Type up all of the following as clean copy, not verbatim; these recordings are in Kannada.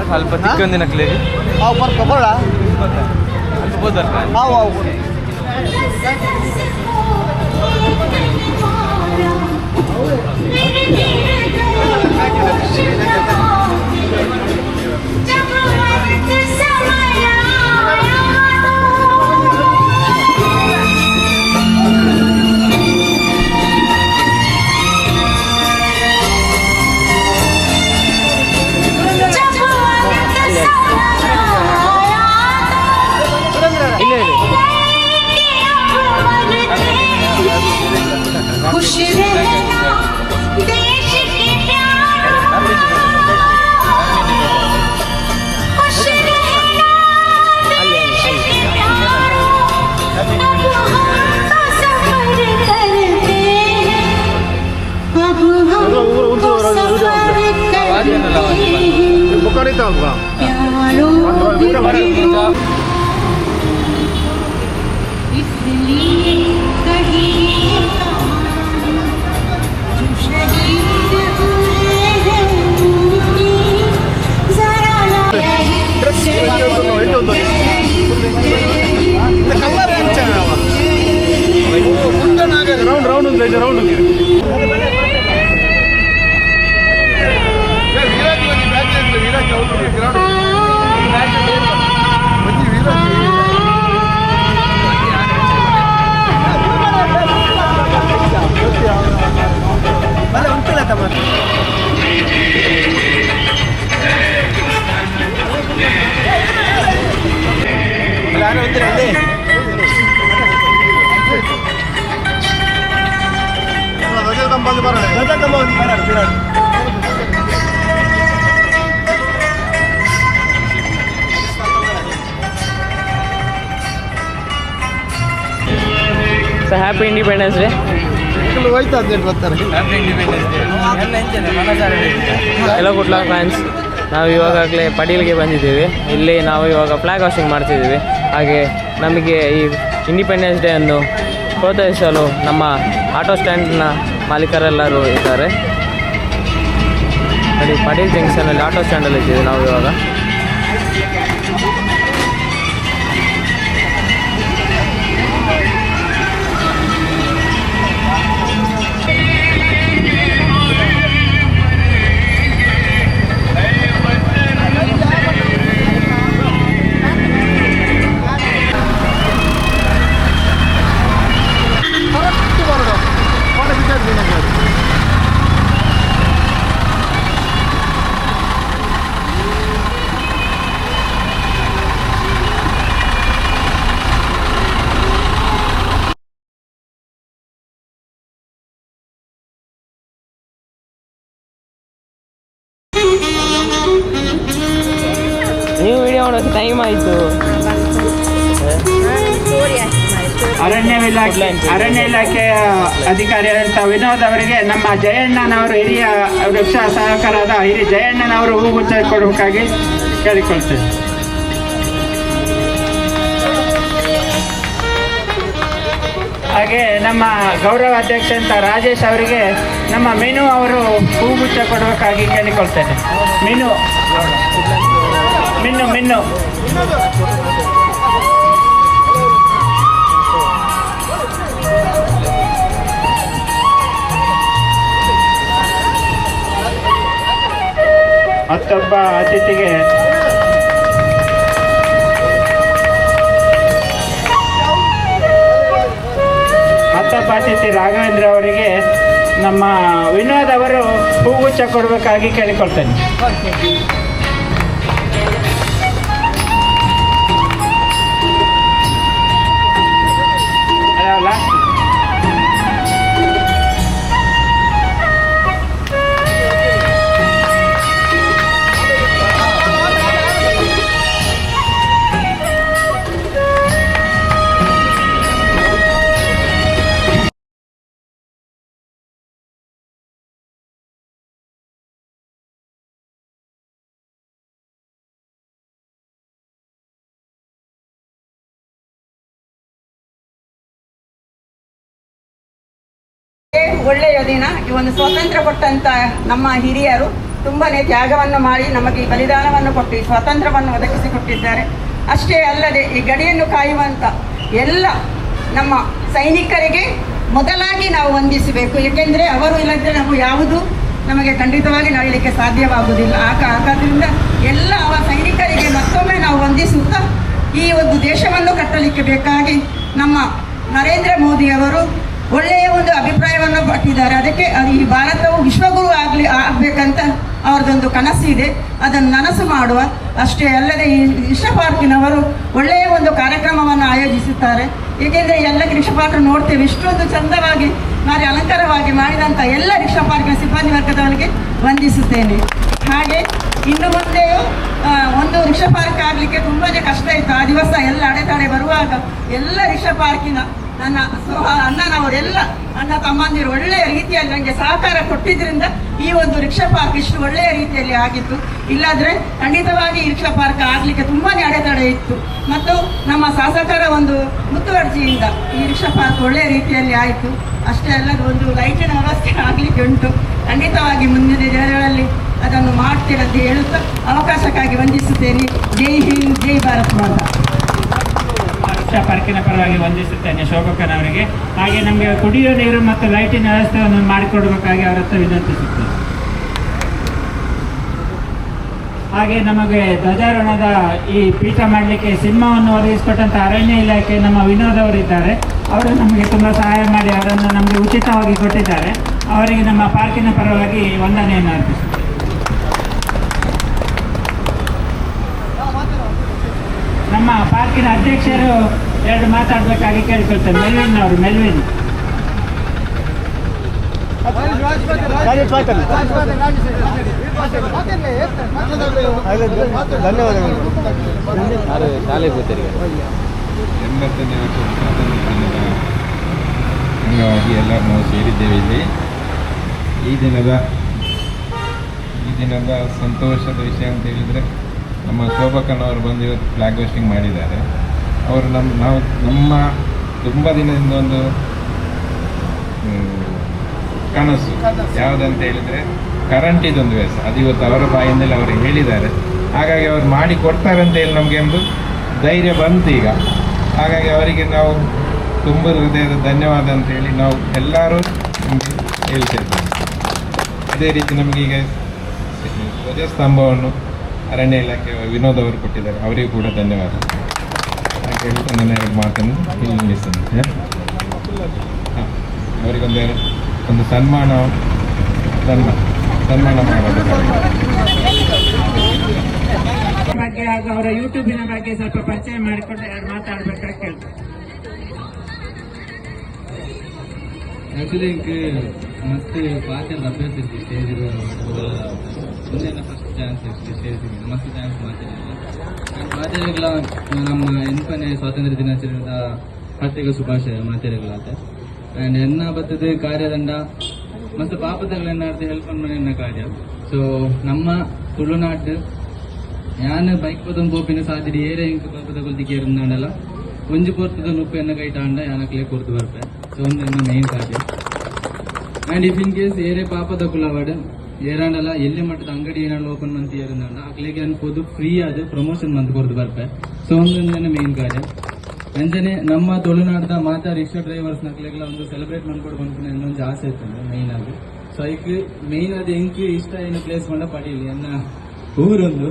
ಸ್ವಲ್ಪ ಚಿಕ್ಕಂದಿನ ಕ್ಲೇಜ್ ಬರ್ಕೊಳ್ಳ ಅನ್ಸ್ಬೋದಲ್ಲ खुश रहना देश के प्यार खुश रहना देश के प्यार अब हम तो सफर करते हैं अब हम तो सफर करते हैं प्यारों इसलिए कहीं ಸೊ ಹ್ಯಾಪಿ ಇಂಡಿಪೆಂಡೆನ್ಸ್ ಡೇ. ಎಲ್ಲ ಗುಡ್ಲ ಫ್ಯಾನ್ಸ್, ನಾವು ಇವಾಗಲೇ ಪಡೀಲ್ಗೆ ಬಂದಿದ್ದೀವಿ. ಇಲ್ಲಿ ನಾವು ಇವಾಗ ಫ್ಲ್ಯಾಗ್ ಹಾಸ್ಟಿಂಗ್ ಮಾಡ್ತಿದ್ದೀವಿ. ಹಾಗೆ ನಮಗೆ ಈ ಇಂಡಿಪೆಂಡೆನ್ಸ್ ಡೇ ಅನ್ನು ಪ್ರೋತ್ಸಾಹಿಸಲು ನಮ್ಮ ಆಟೋ ಸ್ಟ್ಯಾಂಡ್ನ ಮಾಲೀಕರೆಲ್ಲರೂ ಇದ್ದಾರೆ. ನೋಡಿ, ಪಡೀಲ್ ಜಂಕ್ಷನಲ್ಲಿ ಆಟೋ ಸ್ಟ್ಯಾಂಡಲ್ಲಿ ಇದ್ದೀವಿ ನಾವು ಇವಾಗ. ನೀವು ವಿಡಿಯೋ ಮಾಡೋದು ಟೈಮ್ ಆಯಿತು. ಅರಣ್ಯ ಇಲಾಖೆಯ ಅಧಿಕಾರಿಯಾದಂಥ ವಿನೋದ್ ಅವರಿಗೆ ನಮ್ಮ ಜಯಣ್ಣನವರು ಹಿರಿಯ ವೃಕ್ಷ ಸಹಕಾರದ ಹಿರಿಯ ಜಯಣ್ಣನವರು ಹೂಗುಚ್ಛ ಕೊಡಬೇಕಾಗಿ ಕೇಳಿಕೊಳ್ತೇವೆ. ಹಾಗೆ ನಮ್ಮ ಗೌರವ ಅಧ್ಯಕ್ಷ ಅಂತ ರಾಜೇಶ್ ಅವರಿಗೆ ನಮ್ಮ ಮೀನು ಅವರು ಹೂಗುಚ್ಛ ಕೊಡಬೇಕಾಗಿ ಕೇಳಿಕೊಳ್ತೇನೆ. ಮೀನು ಮತ್ತೊಬ್ಬ ಅತಿಥಿಗೆ ರಾಘವೇಂದ್ರ ಅವರಿಗೆ ನಮ್ಮ ವಿನೋದ್ ಅವರು ಹೂಗುಚ್ಛ ಕೊಡಬೇಕಾಗಿ ಕೇಳಿಕೊಳ್ತೇನೆ. ಅಲ್ಲ ಒಳ್ಳೆಯ ದಿನ. ಈ ಒಂದು ಸ್ವಾತಂತ್ರ್ಯ ಕೊಟ್ಟಂತ ನಮ್ಮ ಹಿರಿಯರು ತುಂಬನೇ ತ್ಯಾಗವನ್ನು ಮಾಡಿ ನಮಗೆ ಈ ಬಲಿದಾನವನ್ನು ಕೊಟ್ಟು ಈ ಸ್ವಾತಂತ್ರ್ಯವನ್ನು ಒದಗಿಸಿಕೊಟ್ಟಿದ್ದಾರೆ. ಅಷ್ಟೇ ಅಲ್ಲದೆ ಈ ಗಡಿಯನ್ನು ಕಾಯುವಂಥ ಎಲ್ಲ ನಮ್ಮ ಸೈನಿಕರಿಗೆ ಮೊದಲಾಗಿ ನಾವು ವಂದಿಸಬೇಕು. ಏಕೆಂದರೆ ಅವರು ಇಲ್ಲದ್ರೆ ನಾವು ಯಾವುದು ನಮಗೆ ಖಂಡಿತವಾಗಿ ನಡೀಲಿಕ್ಕೆ ಸಾಧ್ಯವಾಗುವುದಿಲ್ಲ. ಆದ್ದರಿಂದ ಎಲ್ಲ ಸೈನಿಕರಿಗೆ ಮತ್ತೊಮ್ಮೆ ನಾವು ವಂದಿಸುತ್ತಾ ಈ ಒಂದು ದೇಶವನ್ನು ಕಟ್ಟಲಿಕ್ಕೆ ಬೇಕಾಗಿ ನಮ್ಮ ನರೇಂದ್ರ ಮೋದಿಯವರು ಒಳ್ಳೆಯ ಒಂದು ಅಭಿಪ್ರಾಯವನ್ನು ಪಟ್ಟಿದ್ದಾರೆ. ಅದಕ್ಕೆ ಈ ಭಾರತವು ವಿಶ್ವಗುರು ಆಗಬೇಕಂತ ಅವ್ರದ್ದೊಂದು ಕನಸಿದೆ, ಅದನ್ನು ನನಸು ಮಾಡುವ. ಅಷ್ಟೇ ಅಲ್ಲದೆ ಈ ರಿಕ್ಷಾ ಪಾರ್ಕಿನವರು ಒಳ್ಳೆಯ ಒಂದು ಕಾರ್ಯಕ್ರಮವನ್ನು ಆಯೋಜಿಸುತ್ತಾರೆ. ಏಕೆಂದರೆ ಎಲ್ಲ ರಿಕ್ಷಾ ಪಾರ್ಕ್ ನೋಡ್ತೇವೆ, ಇಷ್ಟೊಂದು ಚಂದವಾಗಿ ಭಾರಿ ಅಲಂಕಾರವಾಗಿ ಮಾಡಿದಂಥ ಎಲ್ಲ ರಿಕ್ಷಾ ಪಾರ್ಕಿನ ಸಿಬ್ಬಂದಿ ವರ್ಗದವರಿಗೆ ವಂದಿಸುತ್ತೇನೆ. ಹಾಗೆ ಇನ್ನು ಮುಂದೆಯೂ ಒಂದು ರಿಕ್ಷಾ ಪಾರ್ಕ್ ಆಗಲಿಕ್ಕೆ ತುಂಬಾ ಕಷ್ಟ ಇತ್ತು. ಆ ದಿವಸ ಎಲ್ಲ ಅಡೆತಡೆ ಬರುವಾಗ ಎಲ್ಲ ರಿಕ್ಷಾ ಪಾರ್ಕಿನ ನನ್ನ ಅಣ್ಣನವರೆಲ್ಲ ಅಣ್ಣ ತಮ್ಮಂದಿರು ಒಳ್ಳೆಯ ರೀತಿಯಲ್ಲಿ ನನಗೆ ಸಹಕಾರ ಕೊಟ್ಟಿದ್ದರಿಂದ ಈ ಒಂದು ರಿಕ್ಷಾ ಪಾರ್ಕ್ ಇಷ್ಟು ಒಳ್ಳೆಯ ರೀತಿಯಲ್ಲಿ ಆಗಿತ್ತು. ಇಲ್ಲಾದರೆ ಖಂಡಿತವಾಗಿ ಈ ರಿಕ್ಷಾ ಪಾರ್ಕ್ ಆಗಲಿಕ್ಕೆ ತುಂಬಾ ಅಡೆತಡೆ ಇತ್ತು. ಮತ್ತು ನಮ್ಮ ಶಾಸಕರ ಒಂದು ಮುತುವರ್ಜಿಯಿಂದ ಈ ರಿಕ್ಷಾ ಪಾರ್ಕ್ ಒಳ್ಳೆಯ ರೀತಿಯಲ್ಲಿ ಆಯಿತು. ಅಷ್ಟೇ ಅಲ್ಲದೆ ಒಂದು ಲೈಟಿನ ವ್ಯವಸ್ಥೆ ಆಗಲಿಕ್ಕೆ ಉಂಟು. ಖಂಡಿತವಾಗಿ ಮುಂದಿನ ದಿನಗಳಲ್ಲಿ ಅದನ್ನು ಮಾಡ್ತೀರಂತ ಹೇಳುತ್ತಾ ಅವಕಾಶಕ್ಕಾಗಿ ವಂದಿಸುತ್ತೇನೆ. ಜೈ ಹಿಂದ್, ಜೈ ಭಾರತ್ ಮಾತಾ. ರಿಕ್ಷಾ ಪಾರ್ಕಿನ ಪರವಾಗಿ ವಂದಿಸುತ್ತೇನೆ ಶೋಭಕ್ಕನವರಿಗೆ. ಹಾಗೆ ನಮಗೆ ಕುಡಿಯುವ ನೀರು ಮತ್ತು ಲೈಟಿನ ವ್ಯವಸ್ಥೆಯನ್ನು ಮಾಡಿಕೊಡಬೇಕಾಗಿ ಅವರ ಹತ್ರ ವಿನಂತಿಸುತ್ತೇನೆ. ಹಾಗೆ ನಮಗೆ ಧ್ವಜಾರೋಹಣದ ಈ ಪೀಠ ಮಾಡಲಿಕ್ಕೆ ಸಿನಿಮಾವನ್ನು ಒದಗಿಸಿಕೊಟ್ಟಂಥ ಅರಣ್ಯ ಇಲಾಖೆ ನಮ್ಮ ವಿನೋದ್ ಅವರಿದ್ದಾರೆ. ಅವರು ನಮಗೆ ತುಂಬ ಸಹಾಯ ಮಾಡಿ ಅವರನ್ನು ನಮಗೆ ಉಚಿತವಾಗಿ ಕೊಟ್ಟಿದ್ದಾರೆ. ಅವರಿಗೆ ನಮ್ಮ ಪಾರ್ಕಿನ ಪರವಾಗಿ ವಂದನೆಯನ್ನು ಅರ್ಪಿಸುತ್ತೇವೆ. ನಮ್ಮ ಪಾರ್ಕಿನ ಅಧ್ಯಕ್ಷರು ಎರಡು ಮಾತಾಡಬೇಕಾಗಿ ಕೇಳ್ಕೊಳ್ತಾರೆ. ಮೆಲ್ವಿನ್ ಅವರು. ಮೆಲ್ವಿನ್ ಧನ್ಯವಾದಗಳು. ಶಾಲೆಗೆ ಹೋಗ್ತಾರೆ. 80ನೇ ವರ್ಷದ ಸ್ವಾತಂತ್ರ್ಯ ದಿನದ ಅಂಗವಾಗಿ ಎಲ್ಲರೂ ನಾವು ಸೇರಿದ್ದೇವೆ ಇಲ್ಲಿ. ಈ ದಿನದ ಸಂತೋಷದ ವಿಷಯ ಅಂತ ಹೇಳಿದರೆ ನಮ್ಮ ಶೋಭಕ್ಕನವರು ಬಂದು ಇವತ್ತು ಫ್ಲ್ಯಾಗ್ ಹೋಸ್ಟಿಂಗ್ ಮಾಡಿದ್ದಾರೆ. ಅವರು ನಮ್ಮ ತುಂಬ ದಿನದಿಂದ ಒಂದು ಕನಸು ಯಾವುದಂತ ಹೇಳಿದರೆ ಕರೆಂಟಿದೊಂದು ವ್ಯವಸ್ಥೆ, ಅದು ಇವತ್ತು ಅವರ ಬಾಯಿಂದಲೇ ಅವರು ಹೇಳಿದ್ದಾರೆ. ಹಾಗಾಗಿ ಅವರು ಮಾಡಿ ಕೊಡ್ತಾರೆ ಅಂತ ಹೇಳಿ ನಮಗೆ ಒಂದು ಧೈರ್ಯ ಬಂತು ಈಗ. ಹಾಗಾಗಿ ಅವರಿಗೆ ನಾವು ತುಂಬ ಹೃದಯದ ಧನ್ಯವಾದ ಅಂತ ಹೇಳಿ ನಾವು ಎಲ್ಲರೂ ನಮಗೆ ಹೇಳ್ತಿದ್ದೇವೆ. ಅದೇ ರೀತಿ ನಮಗೀಗ ಧ್ವಜಸ್ತಂಭವನ್ನು ಅರಣ್ಯ ಇಲಾಖೆ ವಿನೋದ್ ಅವರು ಕೊಟ್ಟಿದ್ದಾರೆ, ಅವರಿಗೂ ಕೂಡ ಧನ್ಯವಾದ ಹಾಗೆ ಹೇಳ್ತಾ ನನ್ನ ಎರಡು ಮಾತನ್ನು ಇಲ್ಲಿ ನಿಲ್ಲಿಸ್ತೇನೆ. ಅವರಿಗೊಂದು ಸನ್ಮಾನ ಮಾಡೋದು ಬಗ್ಗೆ ಹಾಗೂ ಅವರ ಯೂಟ್ಯೂಬಿನ ಬಗ್ಗೆ ಸ್ವಲ್ಪ ಪರಿಚಯ ಮಾಡಿಕೊಂಡು ಎರಡು ಮಾತಾಡಬೇಕಾಗಿ ಕೇಳ್ತಾರೆ. ಆ್ಯಕ್ಚುಲಿ ಮತ್ತೆ ಪಾತ್ರದ ಅಭ್ಯಾಸ ಇರ್ತೀವಿ ಸ್ಟೇಜ್ ಮುಂದೆಲ್ಲ ಫಸ್ಟ್ ಚಾನ್ಸ್ ಇರ್ತೀವಿ ಸ್ಟೇಜ್ ಮಸ್ತ್ ಚಾನ್ಸ್ ಮಾತಾಡಲ್ಲ ನಮ್ಮ ಎಂಪನೇ ಸ್ವಾತಂತ್ರ್ಯ ದಿನಾಚರಣೆದ ಹಾರ್ದಿಕ ಶುಭಾಶಯ ಮಾತಾಡಲಾತೆ. ಆ್ಯಂಡ್ ಎನ್ನ ಬರ್ತದೆ ಕಾರ್ಯದಂಡ ಮತ್ತು ಪಾಪದಗಳನ್ನಾಡ್ದು ಹೆಲ್ಪ್ ಎನ್ನ ಕಾರ್ಯ. ಸೊ ನಮ್ಮ ತುಳುನಾಡು ഞാൻ ബൈക്ക് പദം പോപ്പിനെ സാധ്യത ഏറെ എനിക്ക് പാപ്പതകൊല്തിക്ക് ഇരുന്നാണ്ടല്ല ಒಂಜಿ ಪೊರ್ತದ ನುಪ್ಪು ಎನ್ನ ಕೈಟಾಂಡ ಯಾನಕ್ಲೆ ಕೊರ್ದು ಬರ್ಪೆ. ಸೊ ಒಂದು ಎನ್ನ ಮೇನ್ ಕಾರ್ಯ. ಆ್ಯಂಡ್ ಇಫ್ ಇನ್ ಕೇಸ್ ಏರೆ ಪಾಪದ ಕುಲವಾಡು ಏರಾಂಡಲ್ಲ ಎಲ್ಲಿ ಮಟ್ಟದ ಅಂಗಡಿ ಏನಾಳು ಓಪನ್ ಮಂತ್ ಇರಂದಾಂಡ ಅಕ್ಲೆಗೆ ಅನ್ಬೋದು ಫ್ರೀ ಆದ ಪ್ರಮೋಷನ್ ಮಂತ್ ಕೊರ್ದು ಬರ್ಪೆ. ಸೊ ಒಂದು ಮೇನ್ ಕಾರ್ಯ. ಅಂಜನೆ ನಮ್ಮ ತುಳುನಾಡದ ಮಾತಾ ರಿಕ್ಷಾ ಡ್ರೈವರ್ಸ್ ನಕ್ಲೆಲ್ಲ ಒಂದು ಸೆಲೆಬ್ರೇಟ್ ಮಾಡ್ಕೊಂಡು ಬಂದ್ಕೊಂಡು ಇನ್ನೊಂದು ಆಸೆ ಇರ್ತದೆ ಮೈನ್ ಆಗಿ. ಸೊ ಐಕ್ ಮೇನ್ ಅದು ಎಂಕ್ ಇಷ್ಟ ಏನು ಪ್ಲೇಸ್ ಮಾಡ ಪಡೀಲಿ ಎನ್ನ ಊರೊಂದು.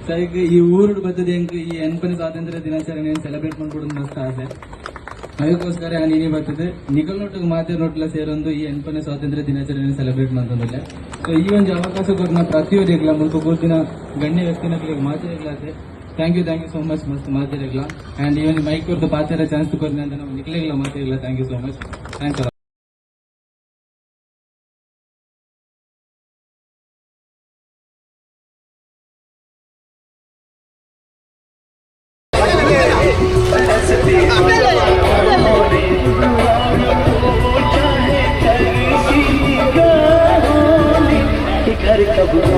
ಸೊ ಈಗ ಈ ಊರು ಬರ್ತದೆ ಹೆಂಗೆ ಈ ಎಂಪನೇ ಸ್ವಾತಂತ್ರ್ಯ ದಿನಾಚರಣೆಯನ್ನು ಸೆಲೆಬ್ರೇಟ್ ಮಾಡ್ಕೊಡೋದು ಮಸ್ತ್ ಆಸೆ. ಅದಕ್ಕೋಸ್ಕರ ನೀನೇ ಬರ್ತದೆ ನಿಖಲ್ನೊಟ್ಟಿಗೆ ಮಾತಾಡೋಟ್ಲ ಸೇರೊಂದು ಈ ಎಂಪನೇ ಸ್ವಾತಂತ್ರ್ಯ ದಿನಾಚರಣೆಯನ್ನು ಸೆಲೆಬ್ರೇಟ್ ಮಾಡ್ತಂದಿಲ್ಲ. ಸೊ ಈ ಒಂದು ಅವಕಾಶ ಕೊಡ್ನ ಪ್ರತಿಯೊಂದಿಲ್ಲ ಮುಲ್ಪ ಕೂತಿನ ಗಣ್ಯ ವ್ಯಕ್ತಿನಕ್ಕೆ ಮಾತಾಡಲಾತೆ. ಥ್ಯಾಂಕ್ ಯು ಸೋ ಮಚ್ ಮಸ್ತ್ ಮಾತಾಡಲ್ಲ. ಆ್ಯಂಡ್ ಇವನ್ ಮೈಕ್ ಕೊಡ್ದು ಪಾಚಾರ ಚಾನ್ಸ್ ಕೊಡ್ತೀನಿ ಅಂತ ನಾವು ನಿಖಲಿಲ್ಲ ಮಾತಾಡಿಲ್ಲ. Thank you so much. Thanks. ಕಬೂರ್